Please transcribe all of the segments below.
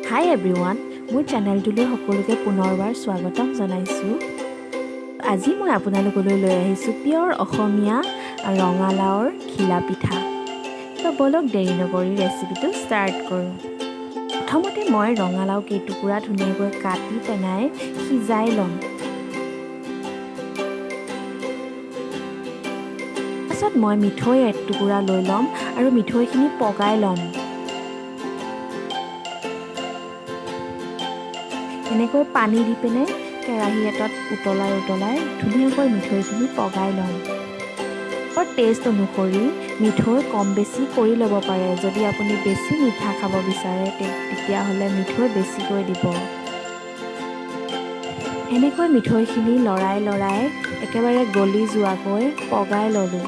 হাই everyone, মোৰ চেনেলটোলৈ সকলোকে পুনৰবাৰ স্বাগতম জনাইছোঁ। আজি মই আপোনালোকলৈ লৈ আহিছোঁ পিয়ৰ অসমীয়া ৰঙালাওৰ ঘিলা পিঠা। তো বলক দেৰি নকৰি ৰেচিপিটো ষ্টাৰ্ট কৰোঁ। প্ৰথমতে মই ৰঙালাও কেইটুকুৰা ধুনীয়াকৈ কাটি পেলাই সিজাই ল'ম। তাৰপাছত মই মিঠৈ এক টুকুৰা লৈ ল'ম আৰু মিঠৈখিনি পগাই ল'ম। এনেকৈ পানী দি পিনে কেৰাহী এটাত উতলাই ধুনীয়াকৈ মিঠৈখিনি পগাই ল'ম। আৰু টেষ্ট অনুসৰি মিঠৈ কম বেছি কৰি ল'ব পাৰে। যদি আপুনি বেছি মিঠা খাব বিচাৰে তেতিয়াহ'লে মিঠৈ বেছিকৈ দিব। এনেকৈ মিঠৈখিনি লৰাই একেবাৰে গলি যোৱাকৈ পগাই ল'লোঁ।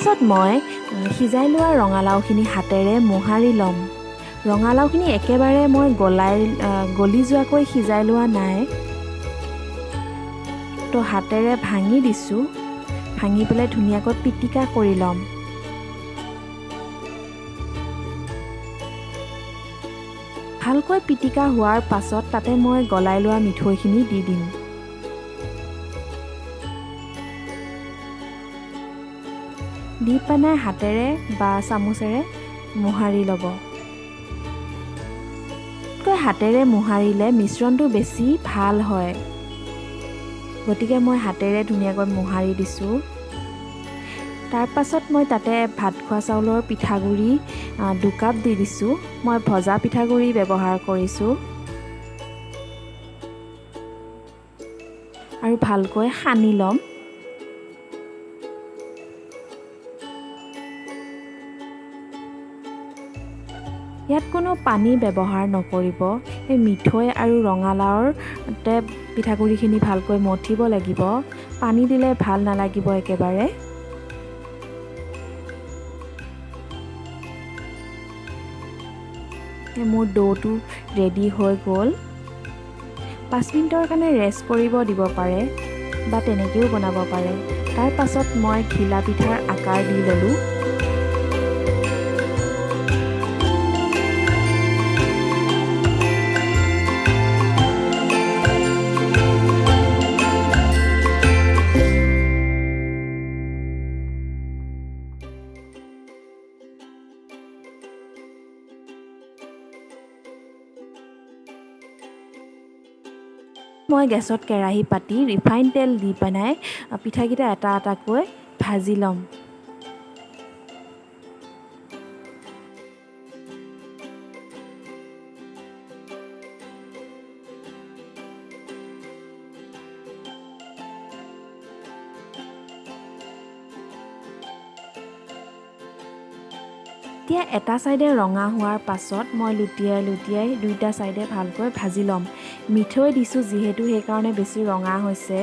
তাৰপিছত মই সিজাই লোৱা ৰঙালাওখিনি হাতেৰে মোহাৰি ল'ম। ৰঙালাওখিনি একেবাৰে মই গলি যোৱাকৈ সিজাই লোৱা নাই, তো হাতেৰে ভাঙি দিছোঁ। ভাঙি পেলাই ধুনীয়াকৈ পিটিকা কৰি ল'ম। ভালকৈ পিটিকা হোৱাৰ পাছত তাতে মই গলাই লোৱা মিঠৈখিনি দি দিম। দি পেলাই হাতেৰে বা চামুচেৰে মোহাৰি ল'ব। হাতেৰে মোহাৰিলে মিশ্ৰণটো বেছি ভাল হয়, গতিকে মই হাতেৰে ধুনীয়াকৈ মোহাৰি দিছোঁ। তাৰপাছত মই তাতে ভাত খোৱা চাউলৰ পিঠাগুড়ি 2 কাপ দি দিছোঁ। মই ভজা পিঠাগুড়ি ব্যৱহাৰ কৰিছোঁ আৰু ভালকৈ সানি ল'ম। ইয়াত কোনো পানী ব্যৱহাৰ নকৰিব। এই মিঠৈ আৰু ৰঙালাওতে পিঠাগুড়িখিনি ভালকৈ মঠিব লাগিব। পানী দিলে ভাল নালাগিব একেবাৰে। মোৰ ডোটো ৰেডি হৈ গ'ল। 5 মিনিটৰ কাৰণে ৰেষ্ট কৰিব দিব পাৰে বা তেনেকৈও বনাব পাৰে। তাৰ পাছত মই ঘিলা পিঠাৰ আকাৰ দি ল'লোঁ। মই গেছত কেৰাহী পাতি ৰিফাইন তেল দি পেলাই পিঠাকেইটা এটা এটাকৈ ভাজি ল'ম। এতিয়া এটা ছাইডে ৰঙা হোৱাৰ পাছত মই লুটিয়াই দুইটা ছাইডে ভালকৈ ভাজি ল'ম। মিঠৈ দিছোঁ যিহেতু সেইকাৰণে বেছি ৰঙা হৈছে।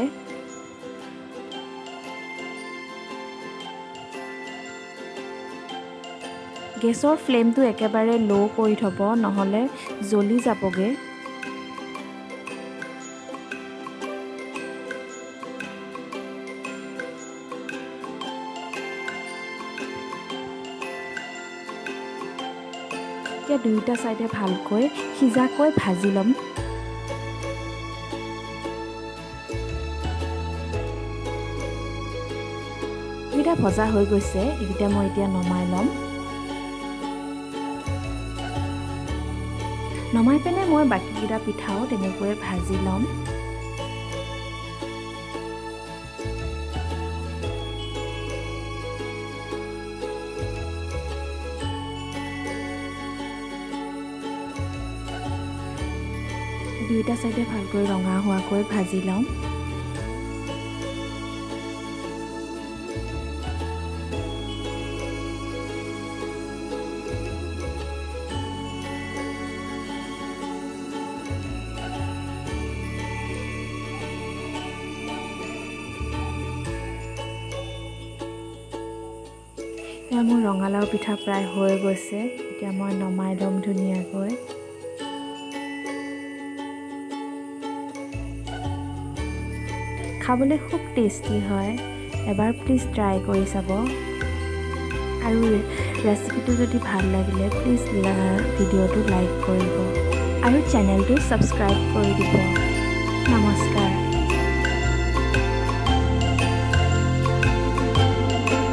গেছৰ ফ্লেমটো একেবাৰে ল' কৰি থ'ব, নহ'লে জ্বলি যাবগৈ। এতিয়া দুয়োটা ছাইডে ভালকৈ সিজাকৈ ভাজি ল'ম। এইকেইটা ভজা হৈ গৈছে, এইকেইটা মই এতিয়া নমাই ল'ম। নমাই পিনে মই বাকীকেইটা পিঠাও তেনেকৈয়ে ভাজি ল'ম। দুইটা ছাইডে ভালকৈ ৰঙা হোৱাকৈ ভাজি ল'ম। এতিয়া মোৰ ৰঙালাও পিঠা প্ৰায় হৈ গৈছে। এতিয়া মই নমাই ল'ম ধুনীয়াকৈ। খাবলৈ খুব টেষ্টি হয় এবাৰ প্লিজ ট্ৰাই কৰি চাব আৰু ৰেচিপিটো যদি ভাল লাগিলে প্লিজ ভিডিঅ'টো লাইক কৰিব আৰু চেনেলটো ছাবস্ক্ৰাইব কৰি দিব নমস্কাৰ